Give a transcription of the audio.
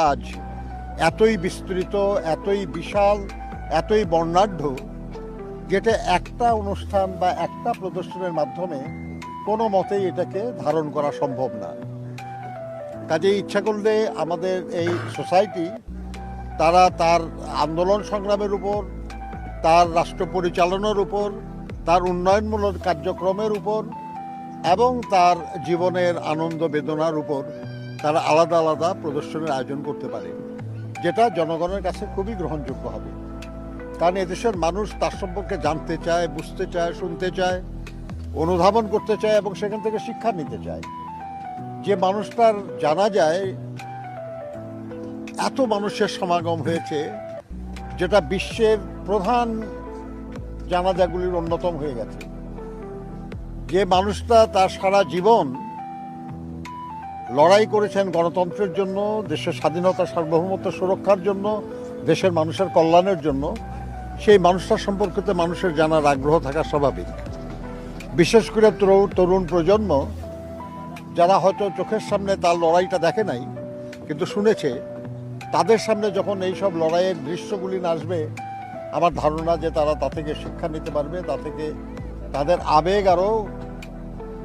আজ এতই বিস্তৃত, এতই বিশাল, এতই বর্ণাঢ্য, যেটা একটা অনুষ্ঠান বা একটা প্রদর্শনের মাধ্যমে কোনো মতেই এটাকে ধারণ করা সম্ভব না। কাজে ইচ্ছা করলে আমাদের এই সোসাইটি তারা তার আন্দোলন সংগ্রামের উপর, তার রাষ্ট্র পরিচালনার উপর, তার উন্নয়নমূলক কার্যক্রমের উপর এবং তার জীবনের আনন্দ বেদনার উপর তারা আলাদা আলাদা প্রদর্শনের আয়োজন করতে পারে, যেটা জনগণের কাছে খুবই গ্রহণযোগ্য হবে। কারণ এদেশের মানুষ তার সম্পর্কে জানতে চায়, বুঝতে চায়, শুনতে চায়, অনুধাবন করতে চায় এবং সেখান থেকে শিক্ষা নিতে চায়। যে মানুষটার জানা যায় এত মানুষের সমাগম হয়েছে, যেটা বিশ্বের প্রধান জানাজাগুলির অন্যতম হয়ে গেছে। যে মানুষটা তার সারা জীবন লড়াই করেছেন গণতন্ত্রের জন্য, দেশের স্বাধীনতা সার্বভৌমত্ব সুরক্ষার জন্য, দেশের মানুষের কল্যাণের জন্য, সেই মানুষটার সম্পর্কিত মানুষের জানার আগ্রহ থাকা স্বাভাবিক। বিশেষ করে তরুণ প্রজন্ম যারা হয়তো চোখের সামনে তার লড়াইটা দেখে নাই কিন্তু শুনেছে, তাদের সামনে যখন এইসব লড়াইয়ের দৃশ্যগুলি আসবে, আমার ধারণা যে তারা তা থেকে শিক্ষা নিতে পারবে, তা থেকে তাদের আবেগ আরও